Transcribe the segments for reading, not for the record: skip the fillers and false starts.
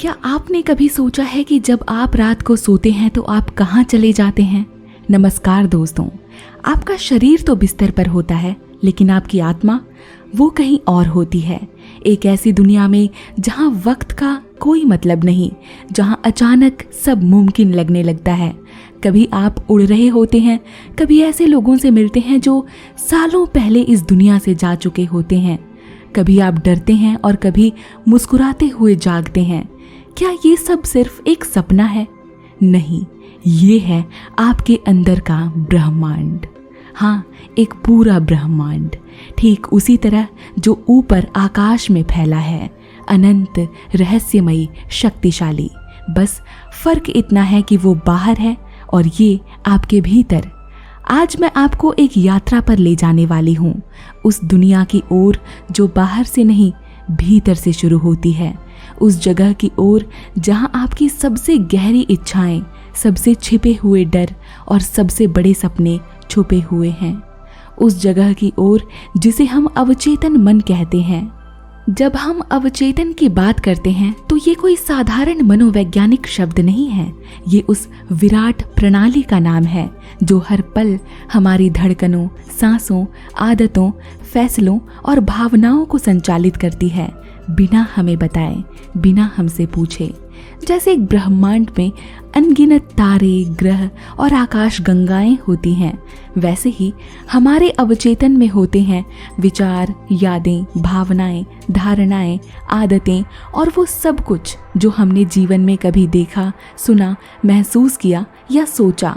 क्या आपने कभी सोचा है कि जब आप रात को सोते हैं तो आप कहाँ चले जाते हैं? नमस्कार दोस्तों, आपका शरीर तो बिस्तर पर होता है, लेकिन आपकी आत्मा वो कहीं और होती है। एक ऐसी दुनिया में जहाँ वक्त का कोई मतलब नहीं, जहाँ अचानक सब मुमकिन लगने लगता है। कभी आप उड़ रहे होते हैं, कभी ऐसे लोगों से मिलते हैं जो सालों पहले इस दुनिया से जा चुके होते हैं। कभी आप डरते हैं और कभी मुस्कुराते हुए जागते हैं। क्या ये सब सिर्फ एक सपना है? नहीं, ये है आपके अंदर का ब्रह्मांड। हाँ, एक पूरा ब्रह्मांड, ठीक उसी तरह जो ऊपर आकाश में फैला है, अनंत, रहस्यमयी, शक्तिशाली। बस फर्क इतना है कि वो बाहर है और ये आपके भीतर। आज मैं आपको एक यात्रा पर ले जाने वाली हूँ, उस दुनिया की ओर जो बाहर से नहीं, भीतर से शुरू होती है। उस जगह की ओर जहाँ आपकी सबसे गहरी इच्छाएं, सबसे छिपे हुए डर और सबसे बड़े सपने छुपे हुए हैं। उस जगह की ओर जिसे हम अवचेतन मन कहते हैं। जब हम अवचेतन की बात करते हैं तो ये कोई साधारण मनोवैज्ञानिक शब्द नहीं है। ये उस विराट प्रणाली का नाम है जो हर पल हमारी धड़कनों, सांसों, आदतों, फैसलों और भावनाओं को संचालित करती है, बिना हमें बताए, बिना हमसे पूछे। जैसे एक ब्रह्मांड में अनगिनत तारे, ग्रह और आकाश गंगाएं होती हैं, वैसे ही हमारे अवचेतन में होते हैं विचार, यादें, भावनाएं, धारणाएं, आदतें और वो सब कुछ जो हमने जीवन में कभी देखा, सुना, महसूस किया या सोचा।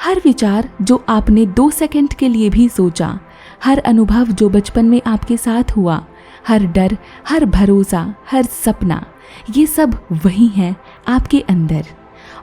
हर विचार जो आपने 2 सेकंड के लिए भी सोचा, हर अनुभव जो बचपन में आपके साथ हुआ, हर डर, हर भरोसा, हर सपना, ये सब वही है आपके अंदर।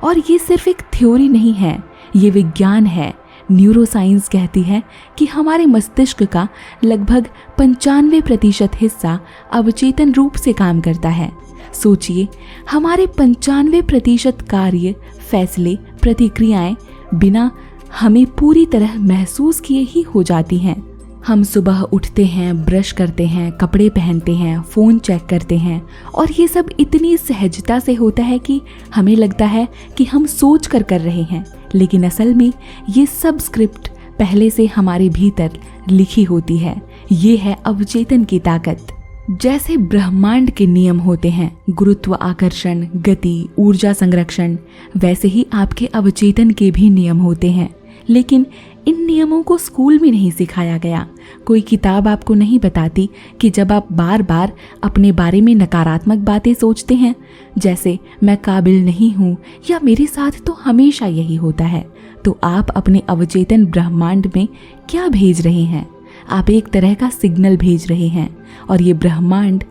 और ये सिर्फ एक थ्योरी नहीं है, ये विज्ञान है। न्यूरोसाइंस कहती है कि हमारे मस्तिष्क का लगभग 95% हिस्सा अवचेतन रूप से काम करता है। सोचिए, हमारे 95% कार्य, फैसले, प्रतिक्रियाएं बिना हमें पूरी तरह महसूस किए ही हो जाती हैं। हम सुबह उठते हैं, ब्रश करते हैं, कपड़े पहनते हैं, फ़ोन चेक करते हैं और ये सब इतनी सहजता से होता है कि हमें लगता है कि हम सोच कर रहे हैं, लेकिन असल में ये सब स्क्रिप्ट पहले से हमारे भीतर लिखी होती है। ये है अवचेतन की ताकत। जैसे ब्रह्मांड के नियम होते हैं, गुरुत्व आकर्षण, गति, ऊर्जा संरक्षण, वैसे ही आपके अवचेतन के भी नियम होते हैं। लेकिन इन नियमों को स्कूल में नहीं सिखाया गया। कोई किताब आपको नहीं बताती कि जब आप बार बार अपने बारे में नकारात्मक बातें सोचते हैं, जैसे मैं काबिल नहीं हूँ या मेरे साथ तो हमेशा यही होता है, तो आप अपने अवचेतन ब्रह्मांड में क्या भेज रहे हैं? आप एक तरह का सिग्नल भेज रहे हैं, और ये ब्रह्मांड,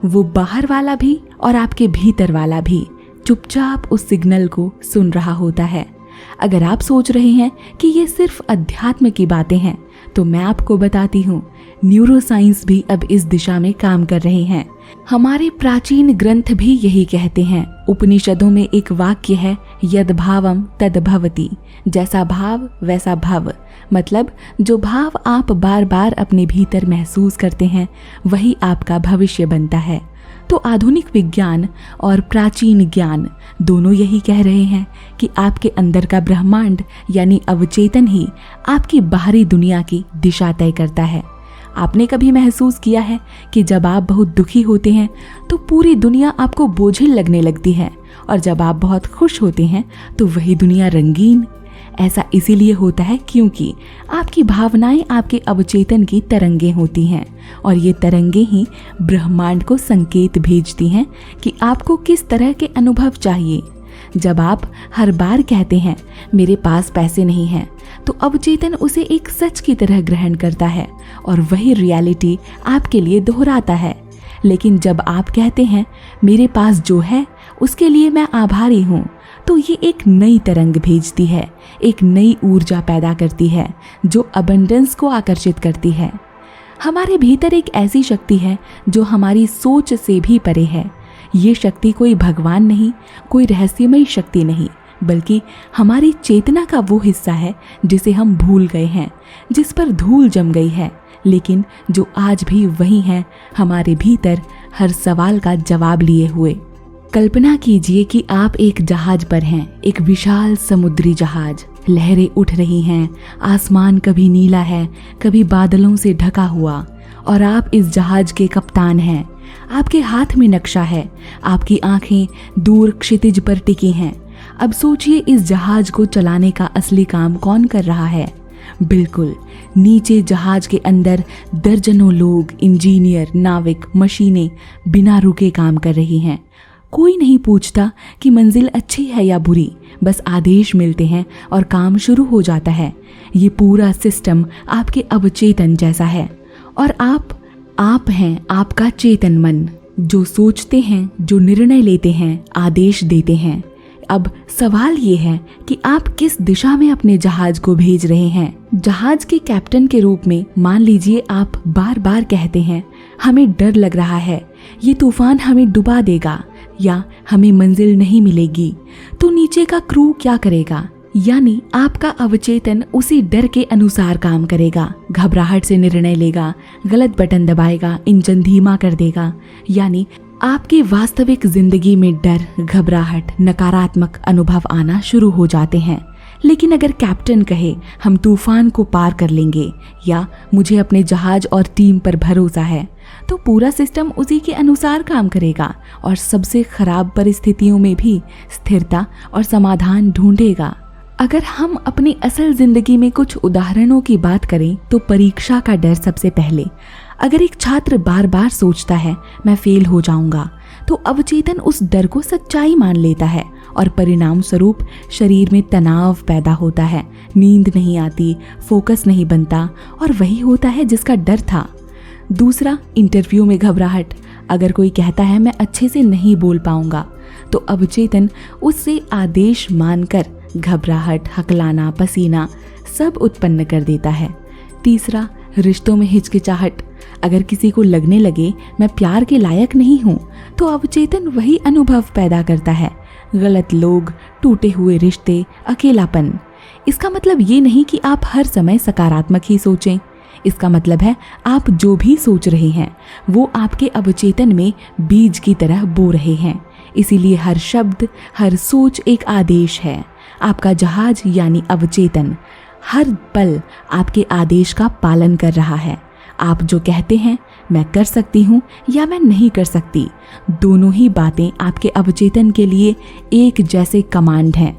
वो बाहर वाला भी और आपके भीतर वाला भी, चुपचाप उस सिग्नल को सुन रहा होता है। अगर आप सोच रहे हैं कि ये सिर्फ अध्यात्म की बातें हैं, तो मैं आपको बताती हूँ, न्यूरोसाइंस भी अब इस दिशा में काम कर रहे हैं। हमारे प्राचीन ग्रंथ भी यही कहते हैं। उपनिषदों में एक वाक्य है, यद भावम तद भवति, जैसा भाव वैसा भव। मतलब जो भाव आप बार बार अपने भीतर महसूस करते हैं, वही आपका भविष्य बनता है। तो आधुनिक विज्ञान और प्राचीन ज्ञान दोनों यही कह रहे हैं कि आपके अंदर का ब्रह्मांड यानी अवचेतन ही आपकी बाहरी दुनिया की दिशा तय करता है। आपने कभी महसूस किया है कि जब आप बहुत दुखी होते हैं तो पूरी दुनिया आपको बोझिल लगने लगती है, और जब आप बहुत खुश होते हैं तो वही दुनिया रंगीन? ऐसा इसीलिए होता है क्योंकि आपकी भावनाएं आपके अवचेतन की तरंगें होती हैं, और ये तरंगें ही ब्रह्मांड को संकेत भेजती हैं कि आपको किस तरह के अनुभव चाहिए। जब आप हर बार कहते हैं मेरे पास पैसे नहीं हैं, तो अवचेतन उसे एक सच की तरह ग्रहण करता है और वही रियलिटी आपके लिए दोहराता है। लेकिन जब आप कहते हैं मेरे पास जो है उसके लिए मैं आभारी हूँ, तो ये एक नई तरंग भेजती है, एक नई ऊर्जा पैदा करती है जो अबंडेंस को आकर्षित करती है। हमारे भीतर एक ऐसी शक्ति है जो हमारी सोच से भी परे है। ये शक्ति कोई भगवान नहीं, कोई रहस्यमयी शक्ति नहीं, बल्कि हमारी चेतना का वो हिस्सा है जिसे हम भूल गए हैं, जिस पर धूल जम गई है, लेकिन जो आज भी वही है, हमारे भीतर हर सवाल का जवाब लिए हुए। कल्पना कीजिए कि आप एक जहाज पर हैं, एक विशाल समुद्री जहाज। लहरें उठ रही हैं, आसमान कभी नीला है, कभी बादलों से ढका हुआ, और आप इस जहाज के कप्तान हैं। आपके हाथ में नक्शा है, आपकी आंखें दूर क्षितिज पर टिकी हैं। अब सोचिए, इस जहाज को चलाने का असली काम कौन कर रहा है? बिल्कुल, नीचे जहाज के अंदर दर्जनों लोग, इंजीनियर, नाविक, मशीनें बिना रुके काम कर रही हैं। कोई नहीं पूछता कि मंजिल अच्छी है या बुरी, बस आदेश मिलते हैं और काम शुरू हो जाता है। ये पूरा सिस्टम आपके अवचेतन जैसा है, और आप हैं आपका चेतन मन, जो सोचते हैं, जो निर्णय लेते हैं, आदेश देते हैं। अब सवाल ये है कि आप किस दिशा में अपने जहाज को भेज रहे हैं। जहाज के कैप्टन के रूप में मान लीजिए आप बार बार कहते हैं, हमें डर लग रहा है, ये तूफान हमें डुबा देगा, या हमें मंजिल नहीं मिलेगी। तो नीचे का क्रू क्या करेगा? यानी आपका अवचेतन उसी डर के अनुसार काम करेगा, घबराहट से निर्णय लेगा, गलत बटन दबाएगा, इंजन धीमा कर देगा। यानी आपकी वास्तविक जिंदगी में डर, घबराहट, नकारात्मक अनुभव आना शुरू हो जाते हैं। लेकिन अगर कैप्टन कहे, हम तूफान को पार कर लेंगे, या मुझे अपने जहाज और टीम पर भरोसा है, तो पूरा सिस्टम उसी के अनुसार काम करेगा और सबसे खराब परिस्थितियों में भी स्थिरता और समाधान ढूंढेगा। अगर हम अपनी असल जिंदगी में कुछ उदाहरणों की बात करें तो परीक्षा का डर सबसे पहले। अगर एक छात्र बार बार सोचता है मैं फेल हो जाऊंगा, तो अवचेतन उस डर को सच्चाई मान लेता है और परिणाम स्वरूप शरीर में तनाव पैदा होता है, नींद नहीं आती, फोकस नहीं बनता, और वही होता है जिसका डर था। दूसरा, इंटरव्यू में घबराहट। अगर कोई कहता है मैं अच्छे से नहीं बोल पाऊंगा, तो अवचेतन उससे आदेश मानकर घबराहट, हकलाना, पसीना सब उत्पन्न कर देता है। तीसरा, रिश्तों में हिचकिचाहट। अगर किसी को लगने लगे मैं प्यार के लायक नहीं हूँ, तो अवचेतन वही अनुभव पैदा करता है, गलत लोग, टूटे हुए रिश्ते, अकेलापन। इसका मतलब ये नहीं कि आप हर समय सकारात्मक ही सोचें। इसका मतलब है आप जो भी सोच रहे हैं वो आपके अवचेतन में बीज की तरह बो रहे हैं। इसीलिए हर शब्द, हर सोच एक आदेश है। आपका जहाज यानी अवचेतन हर पल आपके आदेश का पालन कर रहा है। आप जो कहते हैं मैं कर सकती हूँ या मैं नहीं कर सकती, दोनों ही बातें आपके अवचेतन के लिए एक जैसे कमांड हैं।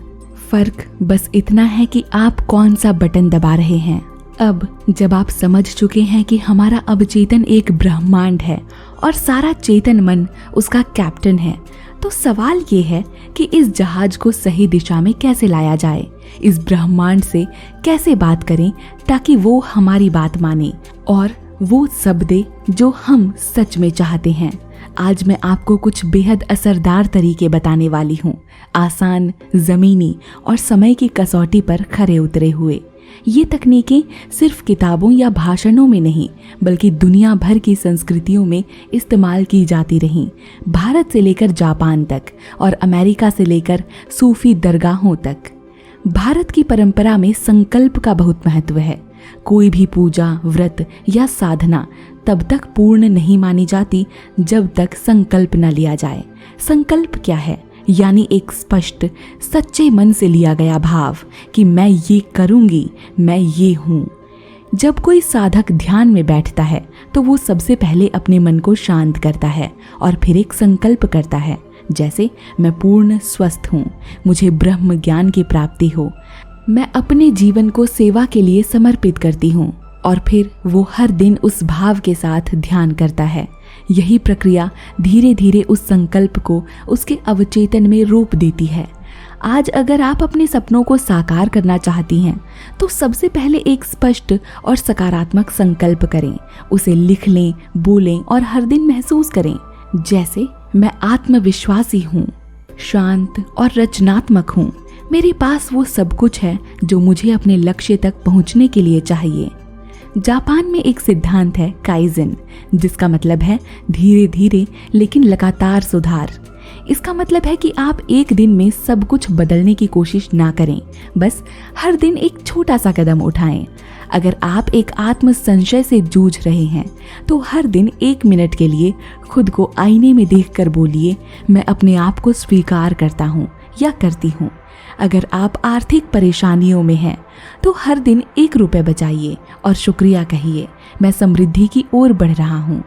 फर्क बस इतना है कि आप कौन सा बटन दबा रहे हैं। अब जब आप समझ चुके हैं कि हमारा अवचेतन एक ब्रह्मांड है और सारा चेतन मन उसका कैप्टन है, तो सवाल ये है कि इस जहाज को सही दिशा में कैसे लाया जाए, इस ब्रह्मांड से कैसे बात करें ताकि वो हमारी बात माने और वो सब दे जो हम सच में चाहते हैं। आज मैं आपको कुछ बेहद असरदार तरीके बताने वाली हूँ, आसान, जमीनी और समय की कसौटी पर खरे उतरे हुए। ये तकनीकें सिर्फ किताबों या भाषणों में नहीं, बल्कि दुनिया भर की संस्कृतियों में इस्तेमाल की जाती रहीं, भारत से लेकर जापान तक और अमेरिका से लेकर सूफी दरगाहों तक। भारत की परंपरा में संकल्प का बहुत महत्व है। कोई भी पूजा, व्रत या साधना तब तक पूर्ण नहीं मानी जाती जब तक संकल्प न लिया जाए। संकल्प क्या है? यानी एक स्पष्ट, सच्चे मन से लिया गया भाव कि मैं ये करूंगी, मैं ये हूँ। जब कोई साधक ध्यान में बैठता है तो वो सबसे पहले अपने मन को शांत करता है और फिर एक संकल्प करता है, जैसे मैं पूर्ण स्वस्थ हूँ, मुझे ब्रह्म ज्ञान की प्राप्ति हो, मैं अपने जीवन को सेवा के लिए समर्पित करती हूँ। और फिर वो हर दिन उस भाव के साथ ध्यान करता है। यही प्रक्रिया धीरे धीरे उस संकल्प को उसके अवचेतन में रोप देती है। आज अगर आप अपने सपनों को साकार करना चाहती हैं तो सबसे पहले एक स्पष्ट और सकारात्मक संकल्प करें। उसे लिख लें, बोलें और हर दिन महसूस करें, जैसे मैं आत्मविश्वासी हूँ, शांत और रचनात्मक हूँ, मेरे पास वो सब कुछ है जो मुझे अपने लक्ष्य तक पहुँचने के लिए चाहिए। जापान में एक सिद्धांत है काइजन, जिसका मतलब है धीरे धीरे लेकिन लगातार सुधार। इसका मतलब है कि आप एक दिन में सब कुछ बदलने की कोशिश ना करें, बस हर दिन एक छोटा सा कदम उठाएं। अगर आप एक आत्म संशय से जूझ रहे हैं तो हर दिन 1 मिनट के लिए खुद को आईने में देखकर बोलिए, मैं अपने आप को स्वीकार करता हूँ या करती हूँ। अगर आप आर्थिक परेशानियों में हैं तो हर दिन 1 रुपये बचाइए और शुक्रिया कहिए, मैं समृद्धि की ओर बढ़ रहा हूँ।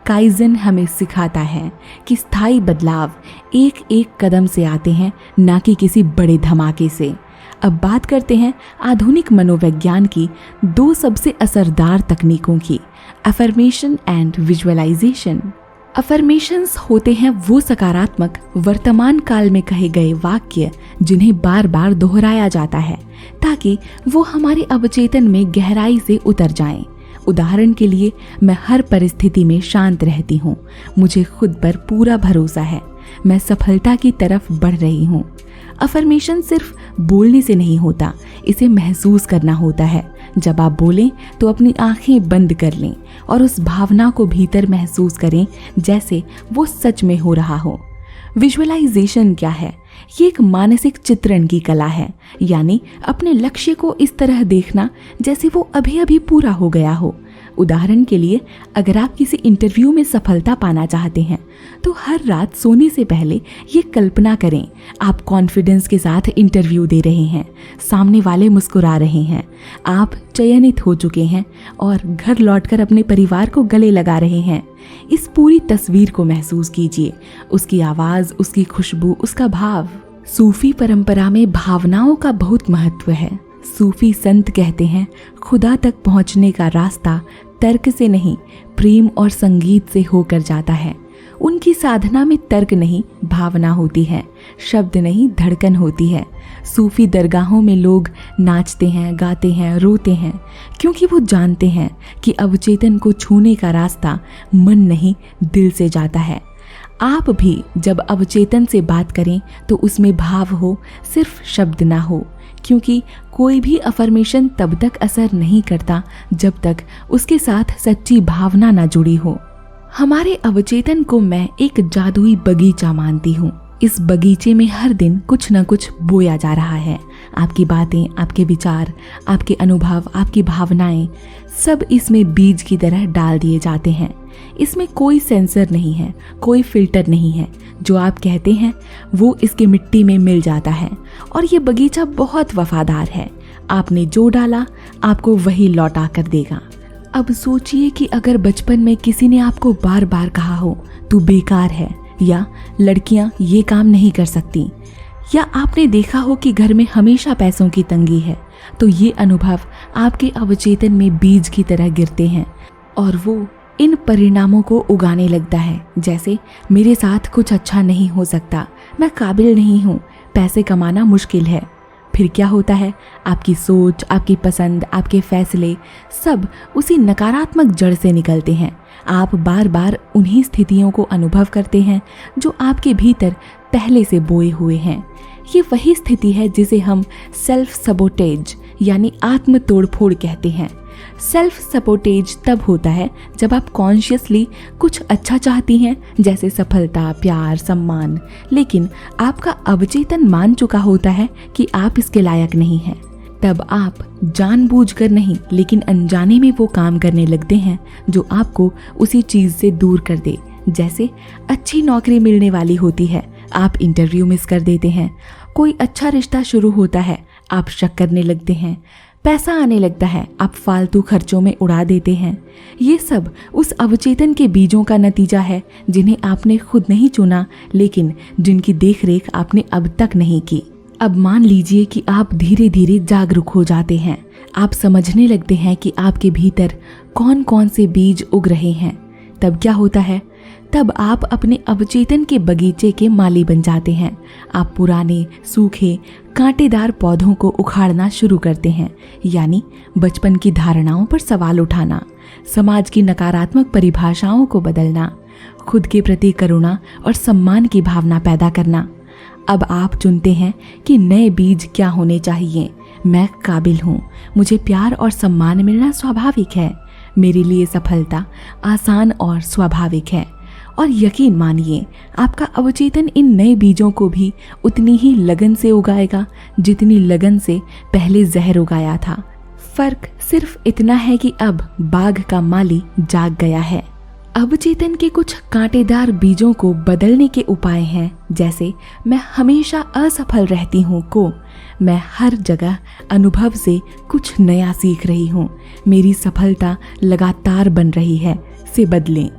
काइजन हमें सिखाता है कि स्थायी बदलाव एक एक कदम से आते हैं, ना कि किसी बड़े धमाके से। अब बात करते हैं आधुनिक मनोविज्ञान की 2 सबसे असरदार तकनीकों की, अफर्मेशन एंड विजुअलाइजेशन। अफर्मेशंस होते हैं वो सकारात्मक वर्तमान काल में कहे गए वाक्य जिन्हें बार बार दोहराया जाता है ताकि वो हमारे अवचेतन में गहराई से उतर जाएं। उदाहरण के लिए, मैं हर परिस्थिति में शांत रहती हूँ, मुझे खुद पर पूरा भरोसा है, मैं सफलता की तरफ बढ़ रही हूँ। अफर्मेशन सिर्फ बोलने से नहीं होता, इसे महसूस करना होता है। जब आप बोलें तो अपनी आंखें बंद कर लें और उस भावना को भीतर महसूस करें जैसे वो सच में हो रहा हो। विजुअलाइजेशन क्या है? ये एक मानसिक चित्रण की कला है, यानी अपने लक्ष्य को इस तरह देखना जैसे वो अभी अभी पूरा हो गया हो। उदाहरण के लिए, अगर आप किसी इंटरव्यू में सफलता पाना चाहते हैं तो हर रात सोने से पहले ये कल्पना करें, आप कॉन्फिडेंस के साथ इंटरव्यू दे रहे हैं, सामने वाले मुस्कुरा रहे हैं, आप चयनित हो चुके हैं और घर लौटकर अपने परिवार को गले लगा रहे हैं। इस पूरी तस्वीर को महसूस कीजिए, उसकी आवाज़, उसकी खुशबू, उसका भाव। सूफी परंपरा में भावनाओं का बहुत महत्व है। सूफी संत कहते हैं, खुदा तक पहुंचने का रास्ता तर्क से नहीं, प्रेम और संगीत से होकर जाता है। उनकी साधना में तर्क नहीं, भावना होती है, शब्द नहीं, धड़कन होती है। सूफी दरगाहों में लोग नाचते हैं, गाते हैं, रोते हैं, क्योंकि वो जानते हैं कि अवचेतन को छूने का रास्ता मन नहीं, दिल से जाता है। आप भी जब अवचेतन से बात करें तो उसमें भाव हो, सिर्फ शब्द ना हो, क्योंकि कोई भी अफर्मेशन तब तक असर नहीं करता जब तक उसके साथ सच्ची भावना ना जुड़ी हो। हमारे अवचेतन को मैं एक जादुई बगीचा मानती हूँ। इस बगीचे में हर दिन कुछ न कुछ बोया जा रहा है। आपकी बातें, आपके विचार, आपके अनुभव, आपकी भावनाएं, सब इसमें बीज की तरह डाल दिए जाते हैं। इसमें कोई सेंसर नहीं है, कोई फिल्टर नहीं है। जो आप कहते हैं वो इसकी मिट्टी में मिल जाता है और ये बगीचा बहुत वफादार है। आपने जो डाला आपको वही लौटा कर देगा। अब सोचिए कि अगर बचपन में किसी ने आपको बार बार कहा हो तू बेकार है, या लड़कियां ये काम नहीं कर सकती, या आपने देखा हो कि घर में हमेशा पैसों की तंगी है, तो ये अनुभव आपके अवचेतन में बीज की तरह गिरते हैं और वो इन परिणामों को उगाने लगता है। जैसे, मेरे साथ कुछ अच्छा नहीं हो सकता, मैं काबिल नहीं हूँ, पैसे कमाना मुश्किल है। फिर क्या होता है? आपकी सोच, आपकी पसंद, आपके फैसले सब उसी नकारात्मक जड़ से निकलते हैं। आप बार बार उन्हीं स्थितियों को अनुभव करते हैं जो आपके भीतर पहले से बोए हुए हैं। ये वही स्थिति है जिसे हम सेल्फ सबोटेज यानी आत्म तोड़फोड़ कहते हैं। सेल्फ सबोटेज तब होता है जब आप कॉन्शियसली कुछ अच्छा चाहती हैं, जैसे सफलता, प्यार, सम्मान, लेकिन आपका अवचेतन मान चुका होता है कि आप इसके लायक नहीं हैं। तब आप जानबूझकर नहीं लेकिन अनजाने में वो काम करने लगते हैं जो आपको उसी चीज़ से दूर कर दे। जैसे अच्छी नौकरी मिलने वाली होती है, आप इंटरव्यू मिस कर देते हैं। कोई अच्छा रिश्ता शुरू होता है, आप शक करने लगते हैं। पैसा आने लगता है, आप फालतू खर्चों में उड़ा देते हैं। ये सब उस अवचेतन के बीजों का नतीजा है जिन्हें आपने खुद नहीं चुना, लेकिन जिनकी देखरेख आपने अब तक नहीं की। अब मान लीजिए कि आप धीरे धीरे जागरूक हो जाते हैं। आप समझने लगते हैं कि आपके भीतर कौन कौन से बीज उग रहे हैं। तब क्या होता है? तब आप अपने अवचेतन के बगीचे के माली बन जाते हैं। आप पुराने, सूखे, कांटेदार पौधों को उखाड़ना शुरू करते हैं, यानी बचपन की धारणाओं पर सवाल उठाना, समाज की नकारात्मक परिभाषाओं को बदलना, खुद के प्रति करुणा और सम्मान की भावना पैदा करना। अब आप चुनते हैं कि नए बीज क्या होने चाहिए। मैं काबिल हूँ, मुझे प्यार और सम्मान मिलना स्वाभाविक है, मेरे लिए सफलता आसान और स्वाभाविक है। और यकीन मानिए, आपका अवचेतन इन नए बीजों को भी उतनी ही लगन से उगाएगा जितनी लगन से पहले जहर उगाया था। फर्क सिर्फ इतना है कि अब बाघ का माली जाग गया है। अवचेतन के कुछ कांटेदार बीजों को बदलने के उपाय हैं, जैसे मैं हमेशा असफल रहती हूँ को मैं हर जगह अनुभव से कुछ नया सीख रही हूँ, मेरी सफलता लगातार बन रही है से बदलें।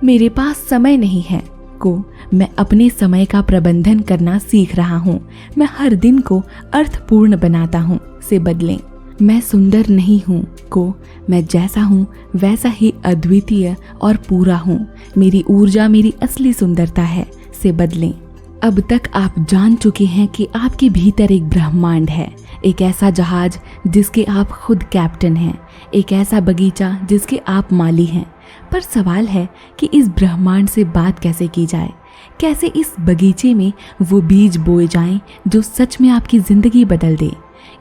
मेरे पास समय नहीं है को मैं अपने समय का प्रबंधन करना सीख रहा हूँ, मैं हर दिन को अर्थपूर्ण बनाता हूँ से बदलें। मैं सुंदर नहीं हूँ को मैं जैसा हूँ वैसा ही अद्वितीय और पूरा हूँ, मेरी ऊर्जा मेरी असली सुंदरता है से बदलें। अब तक आप जान चुके हैं कि आपके भीतर एक ब्रह्मांड है, एक ऐसा जहाज जिसके आप खुद कैप्टन हैं, एक ऐसा बगीचा जिसके आप माली हैं। पर सवाल है कि इस ब्रह्मांड से बात कैसे की जाए, कैसे इस बगीचे में वो बीज बोए जाएं जो सच में आपकी जिंदगी बदल दे।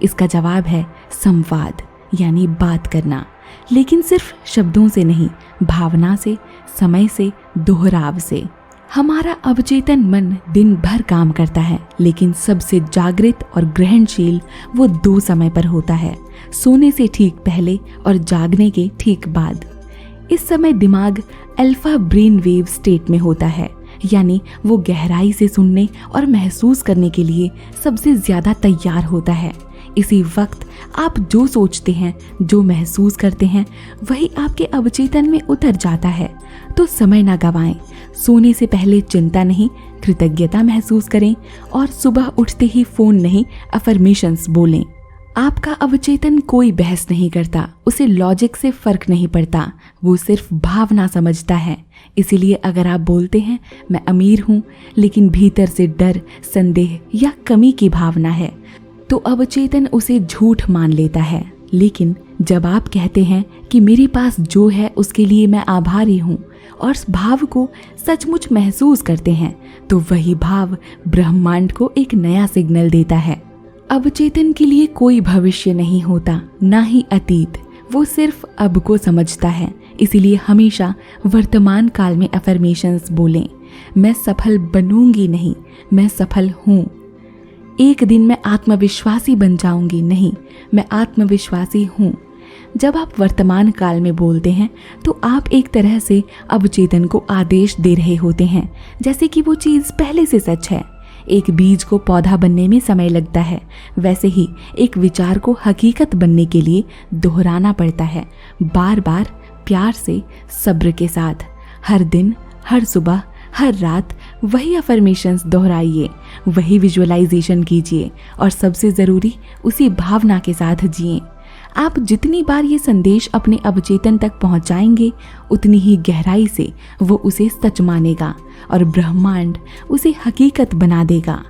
इसका जवाब है संवाद, यानी बात करना, लेकिन सिर्फ शब्दों से नहीं, भावना से, समय से, दोहराव से। हमारा अवचेतन मन दिन भर काम करता है, लेकिन सबसे जागृत और ग्रहणशील वो 2 समय पर होता है, सोने से ठीक पहले और जागने के ठीक बाद। इस समय दिमाग अल्फा ब्रेन वेव स्टेट में होता है, यानी वो गहराई से सुनने और महसूस करने के लिए सबसे ज्यादा तैयार होता है। इसी वक्त आप जो सोचते हैं, जो महसूस करते हैं, वही आपके अवचेतन में उतर जाता है। तो समय ना गवाएं, सोने से पहले चिंता नहीं, कृतज्ञता महसूस करें और सुबह उठते ही फोन नहीं, अफर्मेशंस बोलें। आपका अवचेतन कोई बहस नहीं करता, उसे लॉजिक से फर्क नहीं पड़ता, वो सिर्फ भावना समझता है। इसीलिए अगर आप बोलते हैं मैं अमीर हूँ, लेकिन भीतर से डर, संदेह या कमी की भावना है, तो अवचेतन उसे झूठ मान लेता है। लेकिन जब आप कहते हैं कि मेरे पास जो है उसके लिए मैं आभारी हूँ और इस भाव को सचमुच महसूस करते हैं, तो वही भाव ब्रह्मांड को एक नया सिग्नल देता है। अवचेतन के लिए कोई भविष्य नहीं होता, ना ही अतीत, वो सिर्फ अब को समझता है। इसीलिए हमेशा वर्तमान काल में अफर्मेशंस बोलें। मैं सफल बनूंगी नहीं, मैं सफल हूँ। एक दिन मैं आत्मविश्वासी बन जाऊंगी नहीं, मैं आत्मविश्वासी हूँ। जब आप वर्तमान काल में बोलते हैं तो आप एक तरह से अवचेतन को आदेश दे रहे होते हैं, जैसे कि वो चीज़ पहले से सच है। एक बीज को पौधा बनने में समय लगता है, वैसे ही एक विचार को हकीकत बनने के लिए दोहराना पड़ता है, बार बार, प्यार से, सब्र के साथ। हर दिन, हर सुबह, हर रात वही अफर्मेशंस दोहराइए, वही विजुअलाइजेशन कीजिए और सबसे ज़रूरी उसी भावना के साथ जिए। आप जितनी बार ये संदेश अपने अवचेतन तक पहुंचाएंगे, उतनी ही गहराई से वो उसे सच मानेगा और ब्रह्मांड उसे हकीकत बना देगा।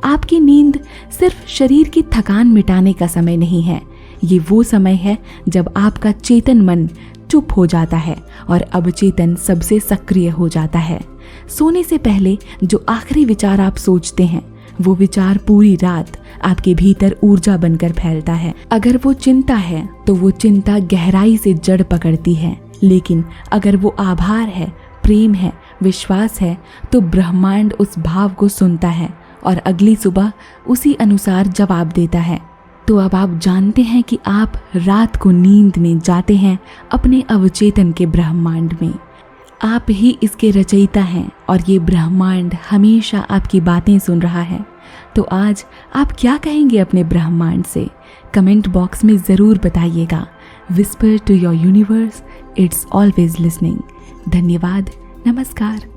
आपकी नींद सिर्फ शरीर की थकान मिटाने का समय नहीं है, ये वो समय है जब आपका चेतन मन चुप हो जाता है और अवचेतन सबसे सक्रिय हो जाता है। सोने से पहले जो आखिरी विचार आप सोचते हैं, वो विचार पूरी रात आपके भीतर ऊर्जा बनकर फैलता है। अगर वो चिंता है तो वो चिंता गहराई से जड़ पकड़ती है, लेकिन अगर वो आभार है, प्रेम है, विश्वास है, तो ब्रह्मांड उस भाव को सुनता है और अगली सुबह उसी अनुसार जवाब देता है। तो अब आप जानते हैं कि आप रात को नींद में जाते हैं अपने अवचेतन के ब्रह्मांड में। आप ही इसके रचयिता हैं और ये ब्रह्मांड हमेशा आपकी बातें सुन रहा है। तो आज आप क्या कहेंगे अपने ब्रह्मांड से? कमेंट बॉक्स में ज़रूर बताइएगा। Whisper to your universe, it's always listening. धन्यवाद, नमस्कार।